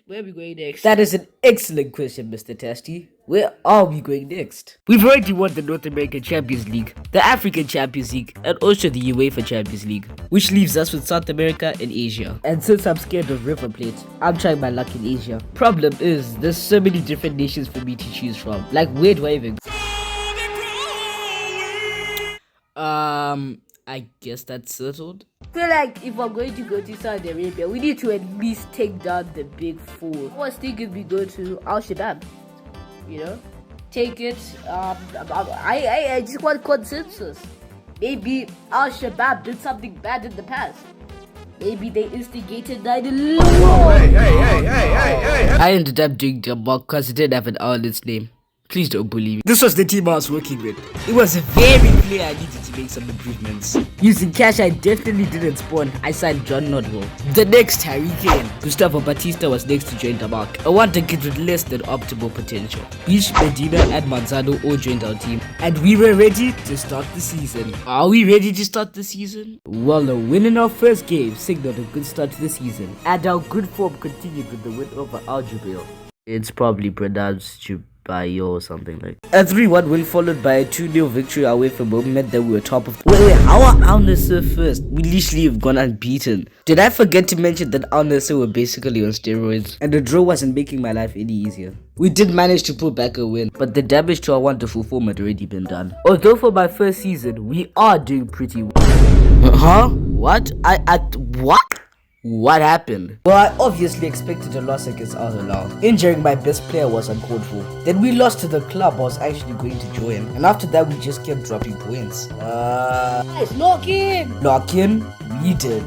Where are we going next? That is an excellent question, Mr. Testy. Where are we going next? We've already won the North American Champions League, the African Champions League, and also the UEFA Champions League, which leaves us with South America and Asia. And since I'm scared of River Plate, I'm trying my luck in Asia. Problem is, there's so many different nations for me to choose from. Like, where do I even... I guess that's settled. I feel like if we're going to go to Saudi Arabia, we need to at least take down the big four. I was thinking we go to Al Shabaab, you know, take it. I just want consensus. Maybe Al Shabaab did something bad in the past. Maybe they instigated 9/11. I ended up doing Denmark because it didn't have an R in its name. Please don't believe me. This was the team I was working with. It was very clear I needed to make some improvements. Using cash I definitely didn't spawn, I signed John Nodwell. The next Harry Kane. Gustavo Batista was next to join Denmark. I want a kid with less than optimal potential. Each Medina and Manzano all joined our team. And we were ready to start the season. Are we ready to start the season? Well, a win in our first game signaled a good start to the season. And our good form continued with the win over Al Jubail. It's probably pronounced Jubail or something like that. A 3-1 win followed by a 2-0 victory away from home meant that we were top of Wait, how are Al Nassr first? We literally have gone unbeaten. Did I forget to mention that Al Nassr were basically on steroids? And the draw wasn't making my life any easier. We did manage to pull back a win, but the damage to our wonderful form had already been done. Although for my first season, we are doing pretty well. Huh? What? What? What happened? Well, I obviously expected a loss against Al Hilal. Injuring my best player was uncalled for. Then we lost to the club I was actually going to join. And after that, we just kept dropping points. Guys, lock in! Lock in? We did.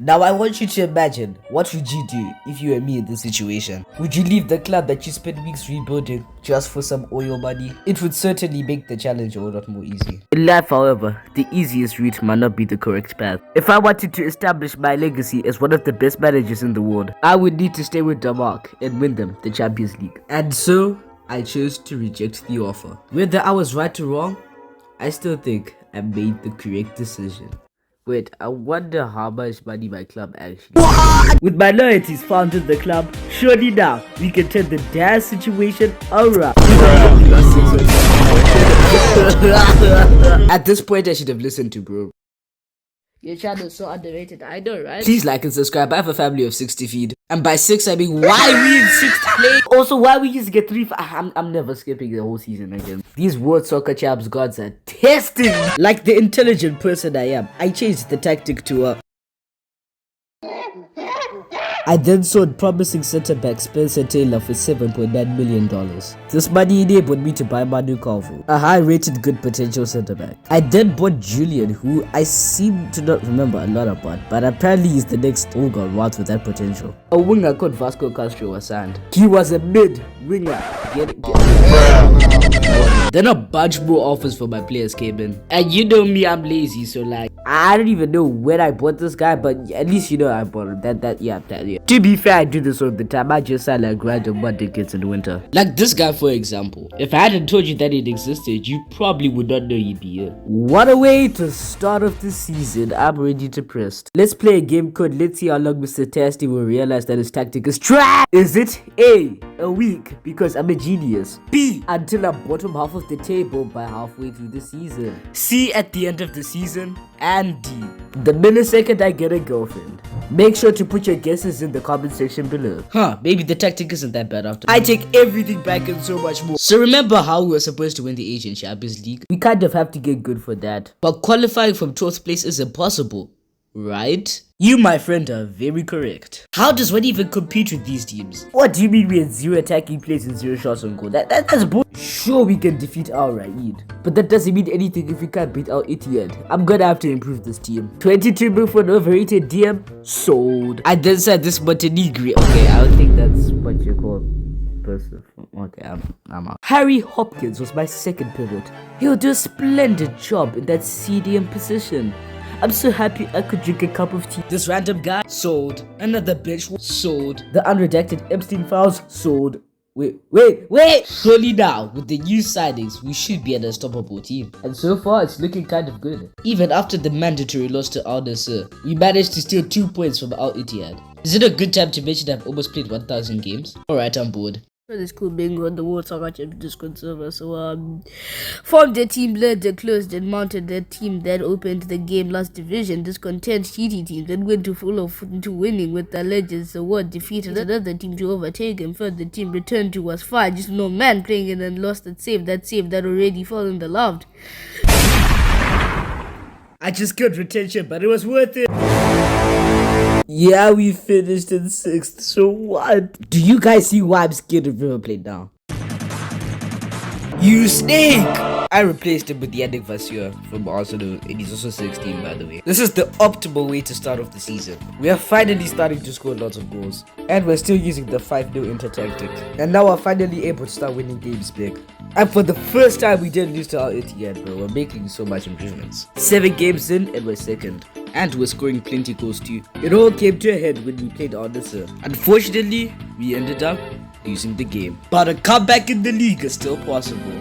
Now I want you to imagine, what would you do if you were me in this situation? Would you leave the club that you spent weeks rebuilding just for some oil money? It would certainly make the challenge a whole lot more easy. In life, however, the easiest route might not be the correct path. If I wanted to establish my legacy as one of the best managers in the world, I would need to stay with Denmark and win them the Champions League. And so, I chose to reject the offer. Whether I was right or wrong, I still think I made the correct decision. Wait, I wonder how much money my club actually. What? With my loyalties found in the club, surely now we can turn the dire situation around. At this point, I should have listened to bro. Your channel is so underrated, I know, right? Please like and subscribe. I have a family of 60 feet. And by 6, I mean why we in 6th place? Also, why we just get 3? I'm never skipping the whole season again. These World Soccer Champs gods are testing. Like the intelligent person I am, I changed the tactic to I then sold promising centre-back Spencer Taylor for $7.9 million. This money enabled me to buy Manu Calvo, a high-rated good potential centre-back. I then bought Julian, who I seem to not remember a lot about, but apparently he's the next Olga Watt with that potential. A winger called Vasco Castro was signed. He was a mid-winger. Then a bunch more offers for my players came in. And you know me, I'm lazy, so like, I don't even know when I bought this guy, but at least you know I bought him. Yeah. To be fair, I do this all the time. I just sign like random mud tickets in the winter. Like this guy, for example. If I hadn't told you that it existed, you probably would not know he'd be here. What a way to start off the season. I'm ready to press. Let's play a game called Let's See How Long Mr. Tasty will realize that his tactic is trash. Is it A week because I'm a genius? B, until I'm bottom half of the table by halfway through the season? C, at the end of the season? And D, the millisecond I get a girlfriend. Make sure to put your guesses in the comment section below. Maybe the tactic isn't that bad after. I take everything back and so much more. So remember how we were supposed to win the Asian Champions League? We kind of have to get good for that. But qualifying from 12th place is impossible, right? You, my friend, are very correct. How does one even compete with these teams? What do you mean we had 0 attacking plays and 0 shots on goal? That's bull. Sure, we can defeat Al Raid, but that doesn't mean anything if we can't beat Al Ittihad. I'm gonna have to improve this team. 22 mil for an overrated DM? Sold. I then said this Montenegro. Okay, I don't think that's what you call person. Okay, I'm out. Harry Hopkins was my second pivot. He'll do a splendid job in that CDM position. I'm so happy I could drink a cup of tea. This random guy? Sold. Another bitch? Sold. The unredacted Epstein files? Sold. Wait! Surely now, with the new signings, we should be an unstoppable team. And so far, it's looking kind of good. Even after the mandatory loss to Al Nassr, we managed to steal 2 points from Al Ittihad. Is it a good time to mention I've almost played 1,000 games? Alright, I'm bored. This cool bingo on the World Soccer Champions Discord server. So formed a team, led the closed and mounted their team, then opened the game last division. Discontent shitty team then went to follow into winning with the Legends award, defeated another team to overtake him. Further team returned to was fine, just no man playing and then lost that save that already fallen the loved. I just got retention, but it was worth it. Yeah, we finished in 6th, so what? Do you guys see why I'm scared of River Plate now? You snake! I replaced him with Yannick Vasseur from Arsenal, and he's also 16 by the way. This is the optimal way to start off the season. We are finally starting to score lots of goals, and we're still using the 5-0 inter tactic. And now we're finally able to start winning games big. And for the first time we didn't lose to Al Ittihad, bro. We're making so much improvements. 7 games in and we're second. And we're scoring plenty goals too. It all came to a head when we played Al Nassr. Unfortunately, we ended up losing the game. But a comeback in the league is still possible.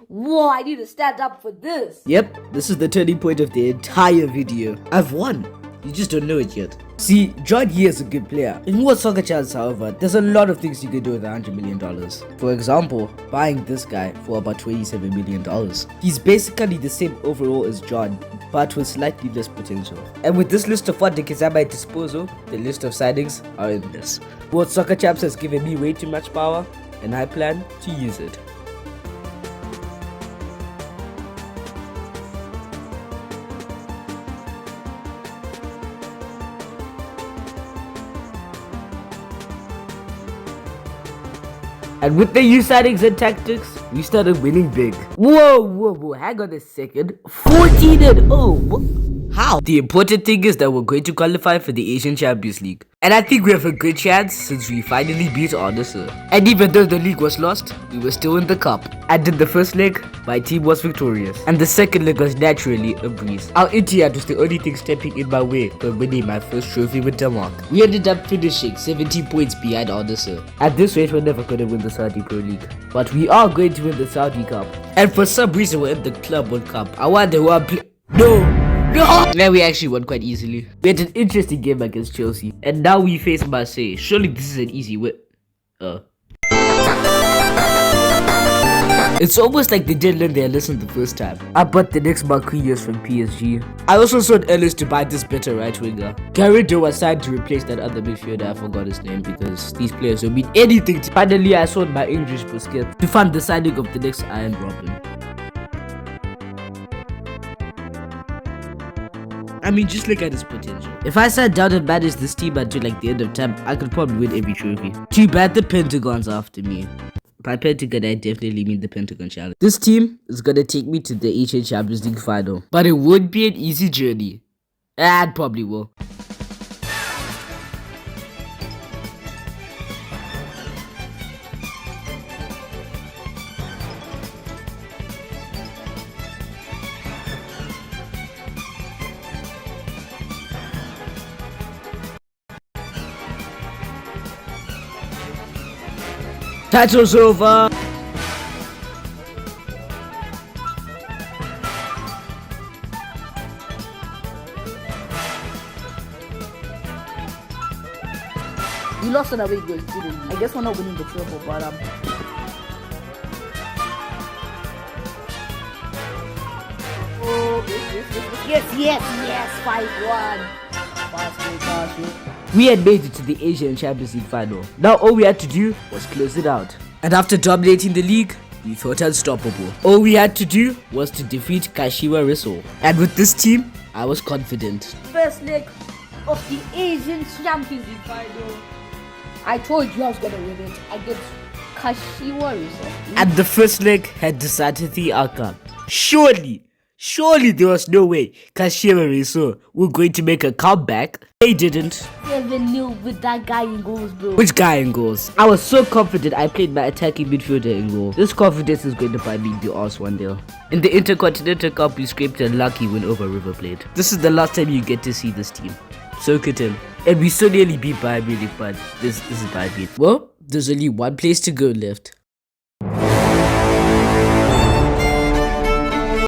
Whoa, I need to stand up for this. Yep, this is the turning point of the entire video. I've won. You just don't know it yet. See, John Yee is a good player. In World Soccer Chance, however, there's a lot of things you can do with $100 million. For example, buying this guy for about $27 million. He's basically the same overall as John, but with slightly less potential. And with this list of funding is at my disposal, the list of signings are endless. World Soccer Champs has given me way too much power, and I plan to use it. And with the new signings and tactics, we started winning big. Whoa, hang on a second. 14-0. How? The important thing is that we're going to qualify for the Asian Champions League. And I think we have a good chance since we finally beat Al Nassr. And even though the league was lost, we were still in the cup. And in the first leg, my team was victorious. And the second leg was naturally a breeze. Al Ittihad was the only thing stepping in my way for winning my first trophy with Denmark. We ended up finishing 17 points behind Al Nassr. At this rate, we're never going to win the Saudi Pro League. But we are going to win the Saudi Cup. And for some reason, we're in the Club World Cup. I wonder who I'm playing. No! Now we actually won quite easily. We had an interesting game against Chelsea. And now we face Marseille. Surely this is an easy win. It's almost like they didn't learn their lesson the first time. I bought the next Marquinhos from PSG. I also sold Ellis to buy this better right winger. Garrido was signed to replace that other midfielder. I forgot his name because these players don't mean anything to. Finally, I sold my English Busquets to fund the signing of the next Iron Robin. I mean, just look at his potential. If I sat down and managed this team until like the end of time, I could probably win every trophy. Too bad the Pentagon's after me. By Pentagon, I definitely mean the Pentagon Challenge. This team is gonna take me to the Asian Champions League final. But it would be an easy journey. And probably will. Title's over! We lost on away goals, didn't we? I guess we're not winning the treble, but yes, 5-1. Pass. We had made it to the Asian Champions League final. Now all we had to do was close it out. And after dominating the league, we felt unstoppable. All we had to do was to defeat Kashiwa Reysol. And with this team, I was confident. First leg of the Asian Champions League final. I told you I was gonna win it against Kashiwa Reysol. And the first leg had decided the outcome. Surely Surely there was no way Kashima and Riso were going to make a comeback. They didn't. 7-0 with that guy in goals, bro. Which guy in goals? I was so confident I played my attacking midfielder in goal. This confidence is going to buy me the arse one day. In the Intercontinental Cup, we scraped a lucky win over River Plate. This is the last time you get to see this team. Soak it in. And we so nearly beat Bayern Munich, but this is Bayern Munich. Well, there's only one place to go left.